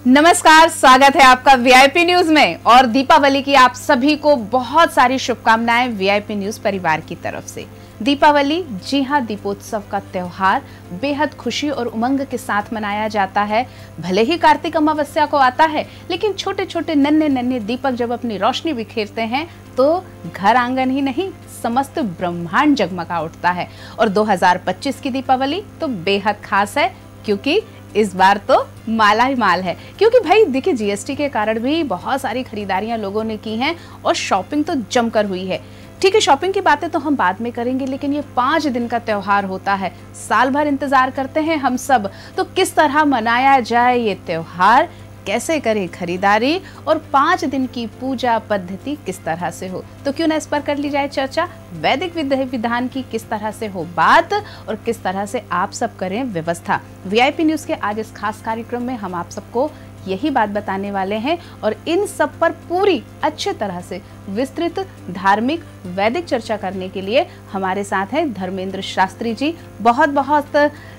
नमस्कार, स्वागत है आपका वीआईपी न्यूज में। और दीपावली की आप सभी को बहुत सारी शुभकामनाएं वीआईपी न्यूज परिवार की तरफ से। दीपावली, जी हां, दीपोत्सव का त्योहार बेहद खुशी और उमंग के साथ मनाया जाता है। भले ही कार्तिक अमावस्या को आता है, लेकिन छोटे छोटे नन्हे नन्हे दीपक जब अपनी रोशनी बिखेरते हैं तो घर आंगन ही नहीं, समस्त ब्रह्मांड जगमगा उठता है। और 2025 की दीपावली तो बेहद खास है, क्योंकि इस बार तो माला ही माल है। क्योंकि भाई देखिए, जीएसटी के कारण भी बहुत सारी खरीदारियां लोगों ने की हैं और शॉपिंग तो जमकर हुई है। ठीक है, शॉपिंग की बातें तो हम बाद में करेंगे, लेकिन ये 5 दिन का त्योहार होता है। साल भर इंतजार करते हैं हम सब, तो किस तरह मनाया जाए ये त्योहार, कैसे करें खरीदारी और 5 दिन की पूजा पद्धति किस तरह से हो, तो क्यों ना इस पर कर ली जाए चर्चा। वैदिक विधान की किस तरह से हो बात और किस तरह से आप सब करें व्यवस्था। वीआईपी न्यूज के आज इस खास कार्यक्रम में हम आप सबको यही बात बताने वाले हैं और इन सब पर पूरी अच्छे तरह से विस्तृत धार्मिक वैदिक चर्चा करने के लिए हमारे साथ हैं धर्मेंद्र शास्त्री जी। बहुत बहुत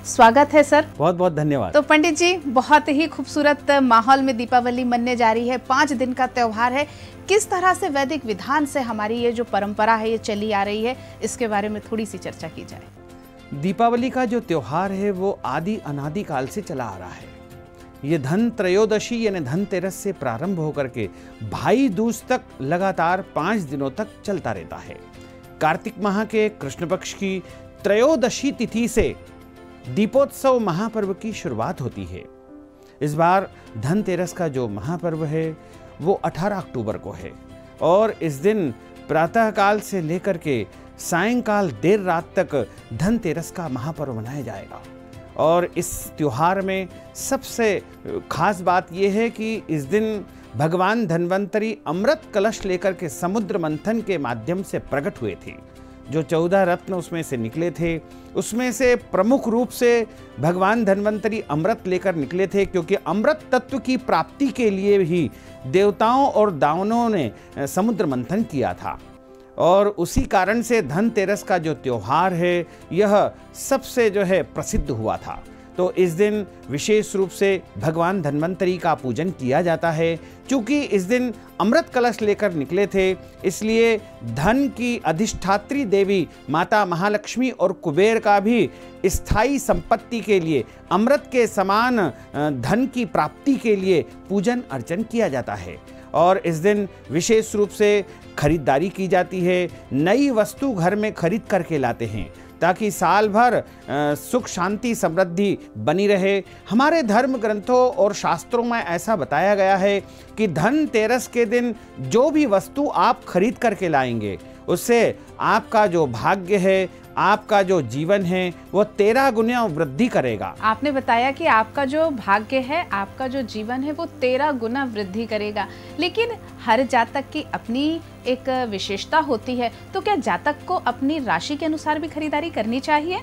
स्वागत है सर। बहुत बहुत धन्यवाद। तो पंडित जी, बहुत ही खूबसूरत माहौल में दीपावली मनने जा रही है, 5 दिन का त्योहार है। किस तरह से वैदिक विधान से हमारी ये जो परंपरा है ये चली आ रही है, इसके बारे में थोड़ी सी चर्चा की जाए। दीपावली का जो त्योहार है वो आदि अनादि काल से चला आ रहा है। ये धन त्रयोदशी यानी धनतेरस से प्रारंभ होकर के भाई दूज तक लगातार 5 दिनों तक चलता रहता है। कार्तिक माह के कृष्ण पक्ष की त्रयोदशी तिथि से दीपोत्सव महापर्व की शुरुआत होती है। इस बार धनतेरस का जो महापर्व है वो 18 अक्टूबर को है और इस दिन प्रातःकाल से लेकर के सायंकाल देर रात तक धनतेरस का महापर्व मनाया जाएगा। और इस त्योहार में सबसे खास बात यह है कि इस दिन भगवान धन्वंतरी अमृत कलश लेकर के समुद्र मंथन के माध्यम से प्रकट हुए थे। जो 14 रत्न उसमें से निकले थे, उसमें से प्रमुख रूप से भगवान धन्वंतरी अमृत लेकर निकले थे, क्योंकि अमृत तत्व की प्राप्ति के लिए ही देवताओं और दानवों ने समुद्र मंथन किया था। और उसी कारण से धनतेरस का जो त्योहार है यह सबसे जो है प्रसिद्ध हुआ था। तो इस दिन विशेष रूप से भगवान धन्वंतरी का पूजन किया जाता है। चूँकि इस दिन अमृत कलश लेकर निकले थे, इसलिए धन की अधिष्ठात्री देवी माता महालक्ष्मी और कुबेर का भी स्थायी संपत्ति के लिए, अमृत के समान धन की प्राप्ति के लिए पूजन अर्चन किया जाता है। और इस दिन विशेष रूप से खरीदारी की जाती है। नई वस्तु घर में खरीद करके लाते हैं ताकि साल भर सुख शांति समृद्धि बनी रहे। हमारे धर्म ग्रंथों और शास्त्रों में ऐसा बताया गया है कि धनतेरस के दिन जो भी वस्तु आप खरीद करके लाएंगे, उससे आपका जो भाग्य है, आपका जो जीवन है वो 13 गुना वृद्धि करेगा। आपने बताया कि आपका जो भाग्य है, आपका जो जीवन है वो 13 गुना वृद्धि करेगा। लेकिन हर जातक की अपनी एक विशेषता होती है, तो क्या जातक को अपनी राशि के अनुसार भी खरीदारी करनी चाहिए?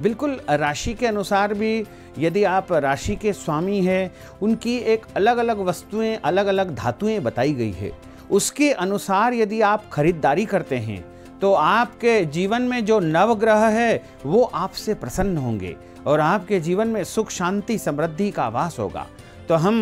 बिल्कुल, राशि के अनुसार भी। यदि आप राशि के स्वामी हैं, उनकी एक अलग अलग वस्तुएं, अलग अलग धातुएं बताई गई है, उसके अनुसार यदि आप खरीदारी करते हैं तो आपके जीवन में जो नवग्रह है वो आपसे प्रसन्न होंगे और आपके जीवन में सुख शांति समृद्धि का वास होगा। तो हम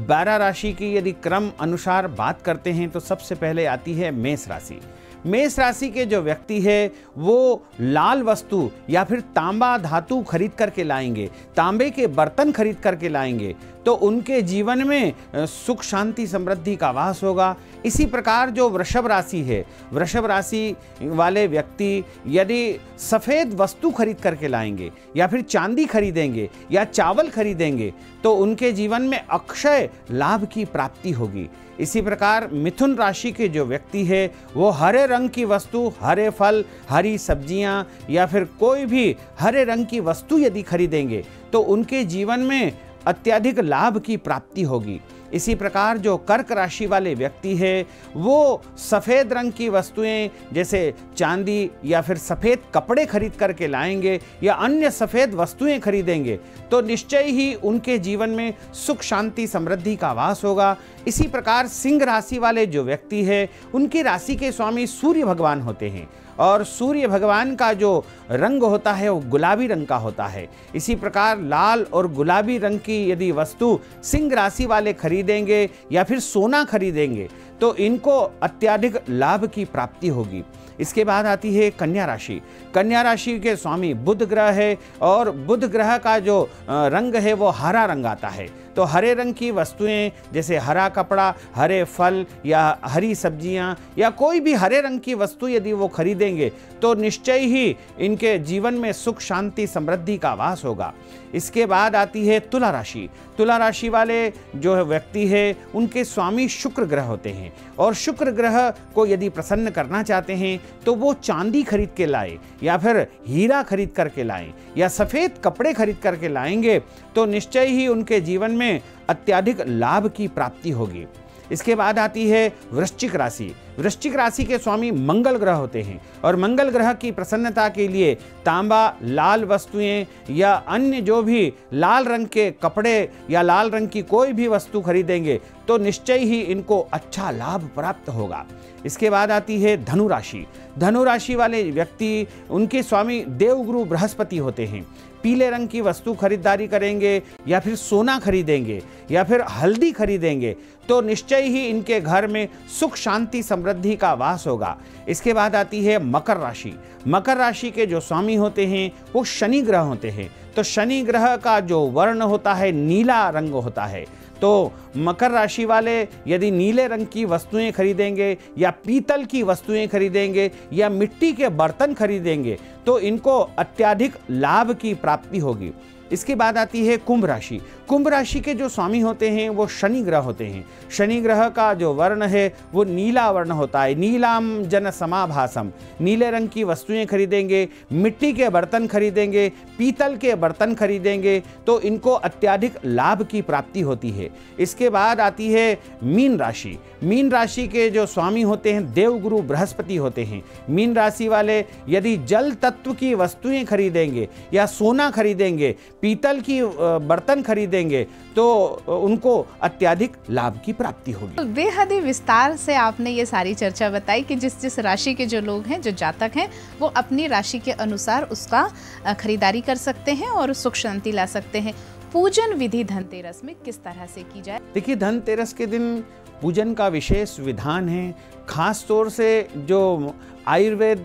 12 राशि की यदि क्रम अनुसार बात करते हैं तो सबसे पहले आती है मेष राशि। मेष राशि के जो व्यक्ति है वो लाल वस्तु या फिर तांबा धातु खरीद करके लाएंगे, तांबे के बर्तन खरीद करके लाएंगे, तो उनके जीवन में सुख शांति समृद्धि का वास होगा। इसी प्रकार जो वृषभ राशि है, वृषभ राशि वाले व्यक्ति यदि सफ़ेद वस्तु खरीद करके लाएंगे या फिर चांदी खरीदेंगे या चावल खरीदेंगे तो उनके जीवन में अक्षय लाभ की प्राप्ति होगी। इसी प्रकार मिथुन राशि के जो व्यक्ति है वो हरे रंग की वस्तु, हरे फल, हरी सब्जियां या फिर कोई भी हरे रंग की वस्तु यदि खरीदेंगे तो उनके जीवन में अत्यधिक लाभ की प्राप्ति होगी। इसी प्रकार जो कर्क राशि वाले व्यक्ति है वो सफ़ेद रंग की वस्तुएं जैसे चांदी या फिर सफ़ेद कपड़े खरीद करके लाएंगे या अन्य सफ़ेद वस्तुएं खरीदेंगे तो निश्चय ही उनके जीवन में सुख शांति समृद्धि का वास होगा। इसी प्रकार सिंह राशि वाले जो व्यक्ति है उनकी राशि के स्वामी सूर्य भगवान होते हैं और सूर्य भगवान का जो रंग होता है वो गुलाबी रंग का होता है। इसी प्रकार लाल और गुलाबी रंग की यदि वस्तु सिंह राशि वाले खरीदेंगे या फिर सोना खरीदेंगे तो इनको अत्यधिक लाभ की प्राप्ति होगी। इसके बाद आती है कन्या राशि। कन्या राशि के स्वामी बुध ग्रह है और बुध ग्रह का जो रंग है वो हरा रंग आता है। तो हरे रंग की वस्तुएं जैसे हरा कपड़ा, हरे फल या हरी सब्जियां या कोई भी हरे रंग की वस्तु यदि वो खरीदेंगे तो निश्चय ही इनके जीवन में सुख शांति समृद्धि का वास होगा। इसके बाद आती है तुला राशि। तुला राशि वाले जो व्यक्ति है उनके स्वामी शुक्र ग्रह होते हैं और शुक्र ग्रह को यदि प्रसन्न करना चाहते हैं तो वो चांदी खरीद के लाए या फिर हीरा खरीद करके लाएं या सफ़ेद कपड़े खरीद करके लाएंगे तो निश्चय ही उनके जीवन में अत्यधिक लाभ की प्राप्ति होगी। इसके बाद आती है वृश्चिक राशि। वृश्चिक राशि के स्वामी मंगल ग्रह होते हैं और मंगल ग्रह की प्रसन्नता के लिए तांबा, लाल वस्तुएं या अन्य जो भी लाल रंग के कपड़े या लाल रंग की कोई भी वस्तु खरीदेंगे तो निश्चय ही इनको अच्छा लाभ प्राप्त होगा। इसके बाद आती है धनु राशि। धनु राशि वाले व्यक्ति उनके स्वामी देवगुरु बृहस्पति होते हैं। पीले रंग की वस्तु खरीदारी करेंगे या फिर सोना खरीदेंगे या फिर हल्दी खरीदेंगे तो निश्चय ही इनके घर में सुख शांति समृद्धि का वास होगा। इसके बाद आती है मकर राशि। मकर राशि के जो स्वामी होते हैं वो शनि ग्रह होते हैं। तो शनि ग्रह का जो वर्ण होता है नीला रंग होता है। तो मकर राशि वाले यदि नीले रंग की वस्तुएं खरीदेंगे या पीतल की वस्तुएं खरीदेंगे या मिट्टी के बर्तन खरीदेंगे तो इनको अत्यधिक लाभ की प्राप्ति होगी। इसके बाद आती है कुंभ राशि। कुंभ राशि के जो स्वामी होते हैं वो शनि ग्रह होते हैं। शनि ग्रह का जो वर्ण है वो नीला वर्ण होता है, नीलाम जन समाभासम। नीले रंग की वस्तुएं खरीदेंगे, मिट्टी के बर्तन खरीदेंगे, पीतल के बर्तन खरीदेंगे तो इनको अत्यधिक लाभ की प्राप्ति होती है। इसके बाद आती है मीन राशि। मीन राशि के जो स्वामी होते हैं देवगुरु बृहस्पति होते हैं। मीन राशि वाले यदि जल तत्व की वस्तुएं खरीदेंगे या सोना खरीदेंगे, पीतल की बर्तन खरीदेंगे तो उनको अत्यधिक लाभ की प्राप्ति होगी। बेहद ही विस्तार से आपने ये सारी चर्चा बताई कि जिस जिस राशि के जो लोग हैं, जो जातक हैं, वो अपनी राशि के अनुसार उसका खरीदारी कर सकते हैं और सुख शांति ला सकते हैं। पूजन विधि धनतेरस में किस तरह से की जाए? देखिए, धनतेरस के दिन पूजन का विशेष विधान है। खास तौर से जो आयुर्वेद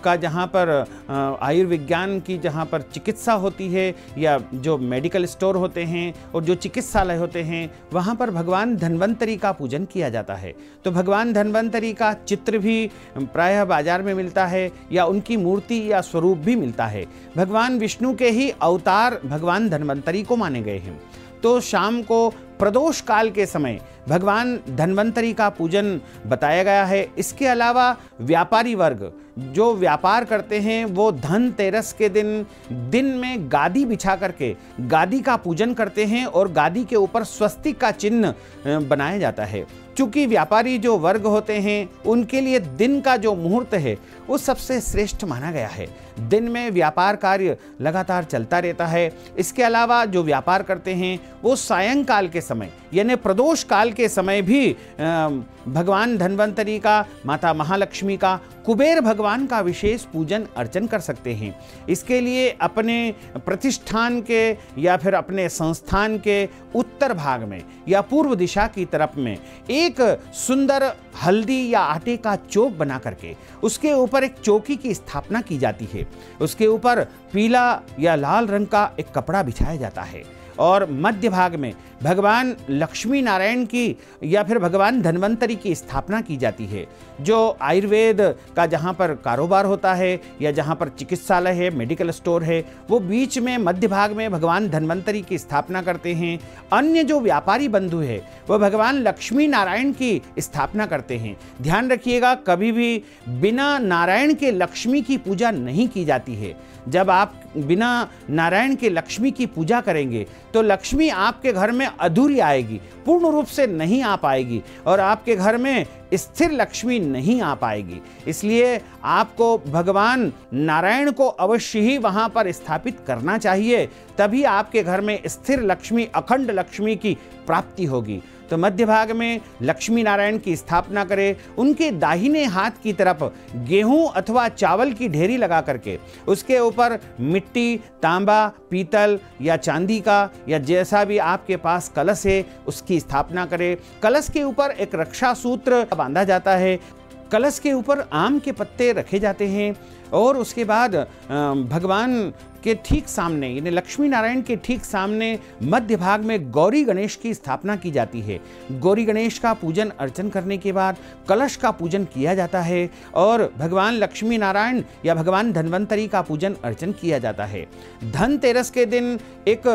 का जहाँ पर आयुर्विज्ञान की जहाँ पर चिकित्सा होती है या जो मेडिकल स्टोर होते हैं और जो चिकित्सालय होते हैं वहाँ पर भगवान धन्वंतरी का पूजन किया जाता है। तो भगवान धन्वंतरी का चित्र भी प्रायः बाजार में मिलता है या उनकी मूर्ति या स्वरूप भी मिलता है। भगवान विष्णु के ही अवतार भगवान धन्वंतरी को माने गए हैं। तो शाम को प्रदोष काल के समय भगवान धन्वंतरी का पूजन बताया गया है। इसके अलावा व्यापारी वर्ग जो व्यापार करते हैं वो धनतेरस के दिन में गादी बिछा करके गादी का पूजन करते हैं और गादी के ऊपर स्वस्तिक का चिन्ह बनाया जाता है। चूँकि व्यापारी जो वर्ग होते हैं उनके लिए दिन का जो मुहूर्त है वो सबसे श्रेष्ठ माना गया है। दिन में व्यापार कार्य लगातार चलता रहता है। इसके अलावा जो व्यापार करते हैं वो सायंकाल के समय यानी प्रदोष काल के समय भी भगवान धन्वंतरी का, माता महालक्ष्मी का, कुबेर भगवान का विशेष पूजन अर्चन कर सकते हैं। इसके लिए अपने प्रतिष्ठान के या फिर अपने संस्थान के उत्तर भाग में या पूर्व दिशा की तरफ में एक सुंदर हल्दी या आटे का चौक बना करके उसके ऊपर एक चौकी की स्थापना की जाती है। उसके ऊपर पीला या लाल रंग का एक कपड़ा बिछाया जाता है और मध्य भाग में भगवान लक्ष्मी नारायण की या फिर भगवान धन्वंतरी की स्थापना की जाती है। जो आयुर्वेद का जहाँ पर कारोबार होता है या जहाँ पर चिकित्सालय है, मेडिकल स्टोर है, वो बीच में मध्य भाग में भगवान धन्वंतरी की स्थापना करते हैं। अन्य जो व्यापारी बंधु है वो भगवान लक्ष्मी नारायण की स्थापना करते हैं। ध्यान रखिएगा, कभी भी बिना नारायण के लक्ष्मी की पूजा नहीं की जाती है। जब आप बिना नारायण के लक्ष्मी की पूजा करेंगे तो लक्ष्मी आपके घर में अधूरी आएगी, पूर्ण रूप से नहीं आ पाएगी और आपके घर में स्थिर लक्ष्मी नहीं आ पाएगी। इसलिए आपको भगवान नारायण को अवश्य ही वहां पर स्थापित करना चाहिए, तभी आपके घर में स्थिर लक्ष्मी, अखंड लक्ष्मी की प्राप्ति होगी। तो मध्य भाग में लक्ष्मी नारायण की स्थापना करें। उनके दाहिने हाथ की तरफ गेहूं अथवा चावल की ढेरी लगा करके उसके ऊपर मिट्टी, तांबा, पीतल या चांदी का या जैसा भी आपके पास कलश है उसकी स्थापना करें। कलश के ऊपर एक रक्षा सूत्र बांधा जाता है। कलश के ऊपर आम के पत्ते रखे जाते हैं और उसके बाद भगवान के ठीक सामने यानी लक्ष्मी नारायण के ठीक सामने मध्य भाग में गौरी गणेश की स्थापना की जाती है। गौरी गणेश का पूजन अर्चन करने के बाद कलश का पूजन किया जाता है और भगवान लक्ष्मी नारायण या भगवान धन्वंतरी का पूजन अर्चन किया जाता है। धनतेरस के दिन एक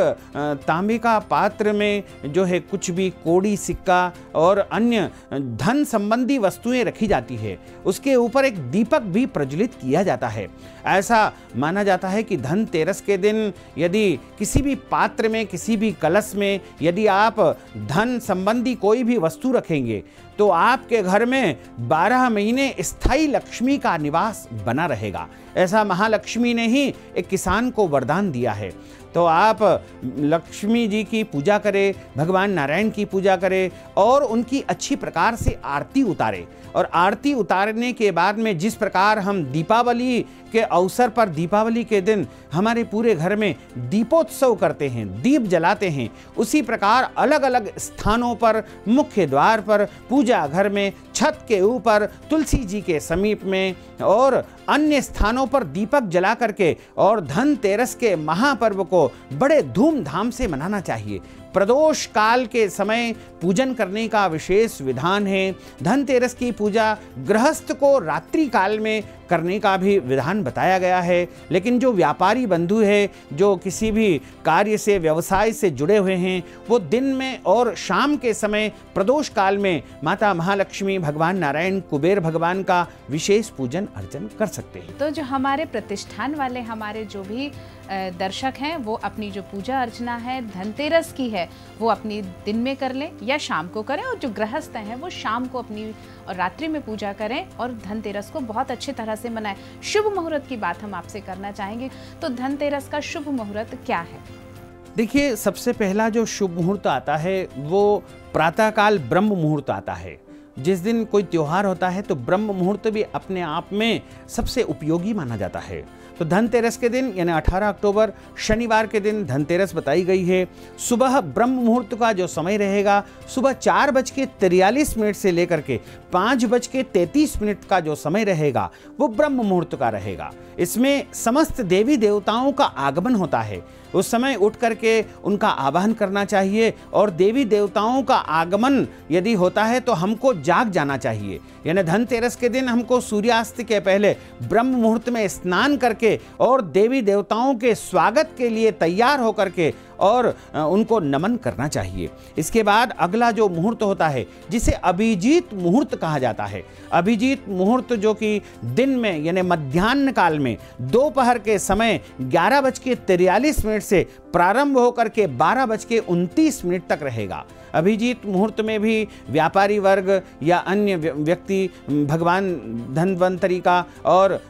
तांबे का पात्र में जो है कुछ भी कौड़ी, सिक्का और अन्य धन संबंधी वस्तुएं रखी जाती है। उसके ऊपर एक दीपक भी प्रज्वलित किया जाता है। ऐसा माना जाता है कि धनतेरस के दिन यदि किसी भी पात्र में, किसी भी कलश में यदि आप धन संबंधी कोई भी वस्तु रखेंगे तो आपके घर में 12 महीने स्थायी लक्ष्मी का निवास बना रहेगा। ऐसा महालक्ष्मी ने ही एक किसान को वरदान दिया है। तो आप लक्ष्मी जी की पूजा करें, भगवान नारायण की पूजा करें और उनकी अच्छी प्रकार से आरती उतारें। और आरती उतारने के बाद में जिस प्रकार हम दीपावली के अवसर पर, दीपावली के दिन हमारे पूरे घर में दीपोत्सव करते हैं, दीप जलाते हैं, उसी प्रकार अलग अलग स्थानों पर, मुख्य द्वार पर, पूजा घर में, छत के ऊपर, तुलसी जी के समीप में और अन्य स्थानों पर दीपक जला करके और धनतेरस के महापर्व को बड़े धूमधाम से मनाना चाहिए। प्रदोष काल के समय पूजन करने का विशेष विधान है। धनतेरस की पूजा गृहस्थ को रात्रि काल में करने का भी विधान बताया गया है। लेकिन जो व्यापारी बंधु है, जो किसी भी कार्य से, व्यवसाय से जुड़े हुए हैं, वो दिन में और शाम के समय प्रदोष काल में माता महालक्ष्मी, भगवान नारायण, कुबेर भगवान का विशेष पूजन अर्चन कर सकते हैं। तो जो हमारे प्रतिष्ठान वाले हमारे जो भी दर्शक हैं वो अपनी जो पूजा अर्चना है धनतेरस की है वो अपनी दिन में कर लें या शाम को करें, और जो गृहस्थ हैं वो शाम को अपनी और रात्रि में पूजा करें और धनतेरस को बहुत अच्छी तरह से मनाएं। शुभ मुहूर्त की बात हम आपसे करना चाहेंगे, तो धनतेरस का शुभ मुहूर्त क्या है? देखिए, सबसे पहला जो शुभ मुहूर्त आता है वो प्रातःकाल ब्रह्म मुहूर्त आता है। जिस दिन कोई त्योहार होता है तो ब्रह्म मुहूर्त भी अपने आप में सबसे उपयोगी माना जाता है। तो धनतेरस के दिन यानी 18 अक्टूबर शनिवार के दिन धनतेरस बताई गई है। सुबह ब्रह्म मुहूर्त का जो समय रहेगा सुबह 4:43 से लेकर के 5:33 का जो समय रहेगा वो ब्रह्म मुहूर्त का रहेगा। इसमें समस्त देवी देवताओं का आगमन होता है। उस समय उठ करके उनका आवाहन करना चाहिए और देवी देवताओं का आगमन यदि होता है तो हमको जाग जाना चाहिए। यानी धनतेरस के दिन हमको सूर्यास्त के पहले ब्रह्म मुहूर्त में स्नान करके और देवी देवताओं के स्वागत के लिए तैयार होकर के और उनको नमन करना चाहिए। इसके बाद अगला जो मुहूर्त होता है जिसे अभिजीत मुहूर्त कहा जाता है। अभिजीत मुहूर्त जो कि दिन में यानी मध्याह्न काल में दोपहर के समय 11:43 से प्रारंभ होकर के 12:29 तक रहेगा। अभिजीत मुहूर्त में भी व्यापारी वर्ग या अन्य व्यक्ति भगवान धन्वंतरी का और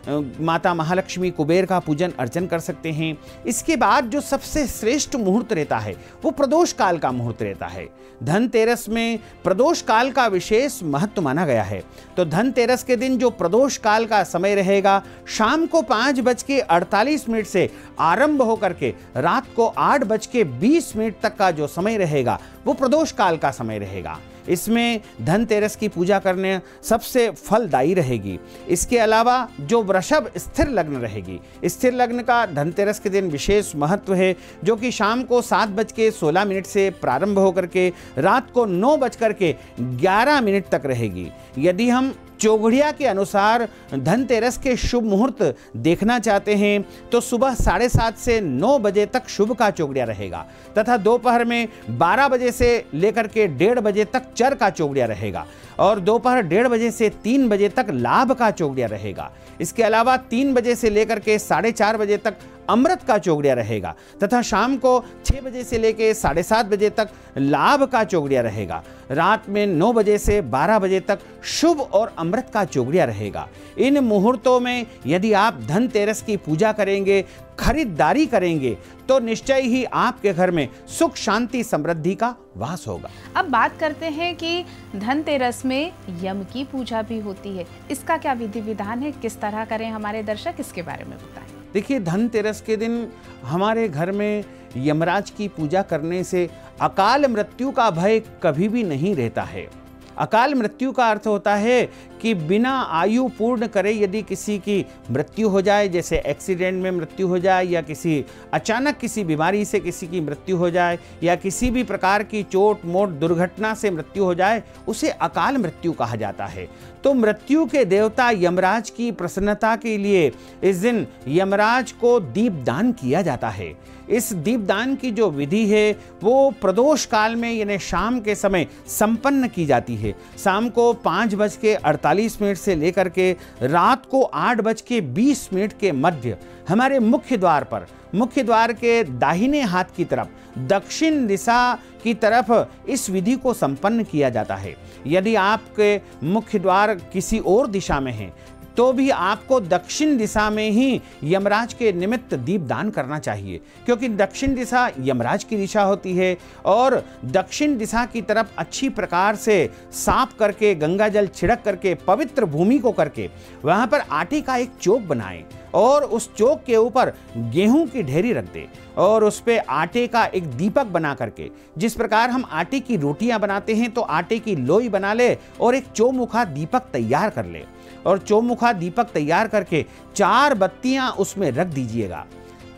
माता महालक्ष्मी, कुबेर का पूजन अर्चन कर सकते हैं। इसके बाद जो सबसे श्रेष्ठ मुहूर्त रहता है वो प्रदोष काल का मुहूर्त रहता है। धनतेरस में प्रदोष काल का विशेष महत्व माना गया है। तो धनतेरस के दिन जो प्रदोष काल का समय रहेगा शाम को 5:48 से आरंभ होकर के रात को 8:20 तक का जो समय रहेगा वो प्रदोष काल का समय रहेगा। इसमें धनतेरस की पूजा करने सबसे फलदायी रहेगी। इसके अलावा जो वृषभ स्थिर लग्न रहेगी, स्थिर लग्न का धनतेरस के दिन विशेष महत्व है, जो कि शाम को 7:16 से प्रारंभ होकर के रात को 9:11 तक रहेगी। यदि हम चौघड़िया के अनुसार धनतेरस के शुभ मुहूर्त देखना चाहते हैं तो सुबह 7:30 से 9 बजे तक शुभ का चौघड़िया रहेगा तथा दोपहर में 12 बजे से लेकर के 1:30 बजे तक चर का चौघड़िया रहेगा और दोपहर 1:30 बजे से 3 बजे तक लाभ का चौघड़िया रहेगा। इसके अलावा 3 बजे से लेकर के 4:30 बजे तक अमृत का चौगड़िया रहेगा तथा शाम को 6 बजे से लेकर 7:30 बजे तक लाभ का चौगड़िया रहेगा। रात में 9 बजे से 12 बजे तक शुभ और अमृत का चौगड़िया रहेगा। इन मुहूर्तों में यदि आप धनतेरस की पूजा करेंगे, खरीदारी करेंगे तो निश्चय ही आपके घर में सुख शांति समृद्धि का वास होगा। अब बात करते हैं कि धनतेरस में यम की पूजा भी होती है, इसका क्या विधि विधान है, किस तरह करें हमारे दर्शक, इसके बारे में बताएं। देखिए, धनतेरस के दिन हमारे घर में यमराज की पूजा करने से अकाल मृत्यु का भय कभी भी नहीं रहता है। अकाल मृत्यु का अर्थ होता है कि बिना आयु पूर्ण करे यदि किसी की मृत्यु हो जाए, जैसे एक्सीडेंट में मृत्यु हो जाए या किसी अचानक किसी बीमारी से किसी की मृत्यु हो जाए या किसी भी प्रकार की चोट मोट दुर्घटना से मृत्यु हो जाए, उसे अकाल मृत्यु कहा जाता है। तो मृत्यु के देवता यमराज की प्रसन्नता के लिए इस दिन यमराज को दीपदान किया जाता है। इस दीपदान की जो विधि है वो प्रदोष काल में यानी शाम के समय संपन्न की जाती है। शाम को 5:48 से लेकर के रात को 8:20 के मध्य हमारे मुख्य द्वार पर, मुख्य द्वार के दाहिने हाथ की तरफ दक्षिण दिशा की तरफ इस विधि को संपन्न किया जाता है। यदि आपके मुख्य द्वार किसी और दिशा में है तो भी आपको दक्षिण दिशा में ही यमराज के निमित्त दीपदान करना चाहिए, क्योंकि दक्षिण दिशा यमराज की दिशा होती है। और दक्षिण दिशा की तरफ अच्छी प्रकार से साफ करके गंगा जल छिड़क करके पवित्र भूमि को करके वहां पर आटे का एक चौक बनाएं और उस चौक के ऊपर गेहूं की ढेरी रख दे और उस पे आटे का एक दीपक बना करके, जिस प्रकार हम आटे की रोटियां बनाते हैं तो आटे की लोई बना ले और एक चौमुखा दीपक तैयार कर ले और चौमुखा दीपक तैयार करके 4 बत्तियां उसमें रख दीजिएगा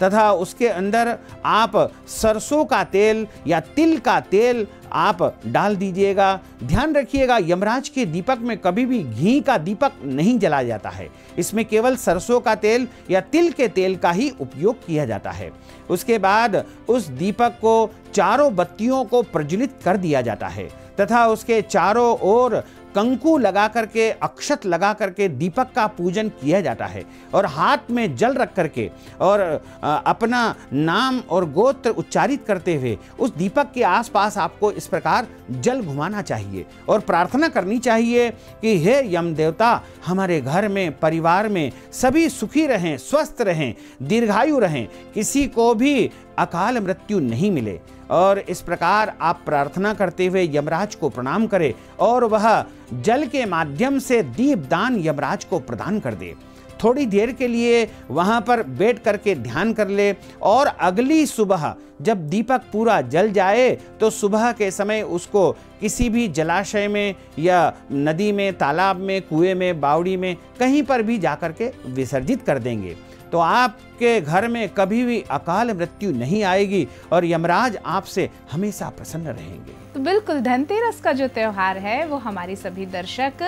तथा उसके अंदर आप सरसों का तेल या तिल का तेल आप डाल दीजिएगा। ध्यान रखिएगा, यमराज के दीपक में कभी भी घी का दीपक नहीं जलाया जाता है, इसमें केवल सरसों का तेल या तिल के तेल का ही उपयोग किया जाता है। उसके बाद उस दीपक को चारों बत्तियों को प्रज्वलित कर दिया जाता है तथा उसके चारों ओर कंकु लगा करके, अक्षत लगा करके दीपक का पूजन किया जाता है और हाथ में जल रख करके और अपना नाम और गोत्र उच्चारित करते हुए उस दीपक के आसपास आपको इस प्रकार जल घुमाना चाहिए और प्रार्थना करनी चाहिए कि हे यम देवता, हमारे घर में परिवार में सभी सुखी रहें, स्वस्थ रहें, दीर्घायु रहें, किसी को भी अकाल मृत्यु नहीं मिले। और इस प्रकार आप प्रार्थना करते हुए यमराज को प्रणाम करें और वह जल के माध्यम से दीपदान यमराज को प्रदान कर दे। थोड़ी देर के लिए वहां पर बैठ करके ध्यान कर ले और अगली सुबह जब दीपक पूरा जल जाए तो सुबह के समय उसको किसी भी जलाशय में या नदी में, तालाब में, कुएं में, बावड़ी में कहीं पर भी जाकर के विसर्जित कर देंगे तो आपके घर में कभी भी अकाल मृत्यु नहीं आएगी और यमराज आपसे हमेशा प्रसन्न रहेंगे। तो बिल्कुल, धनतेरस का जो त्योहार है वो हमारी सभी दर्शक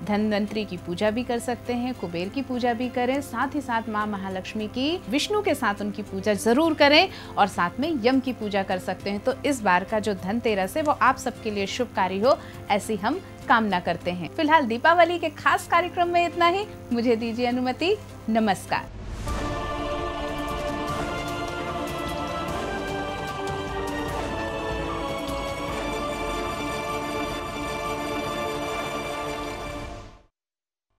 धनवंतरी की पूजा भी कर सकते हैं, कुबेर की पूजा भी करें, साथ ही साथ माँ महालक्ष्मी की, विष्णु के साथ उनकी पूजा जरूर करें और साथ में यम की पूजा कर सकते हैं। तो इस बार का जो धनतेरस है वो आप सबके लिए शुभकारी हो, ऐसी हम कामना करते हैं। फिलहाल दीपावली के खास कार्यक्रम में इतना ही। मुझे दीजिए अनुमति। नमस्कार।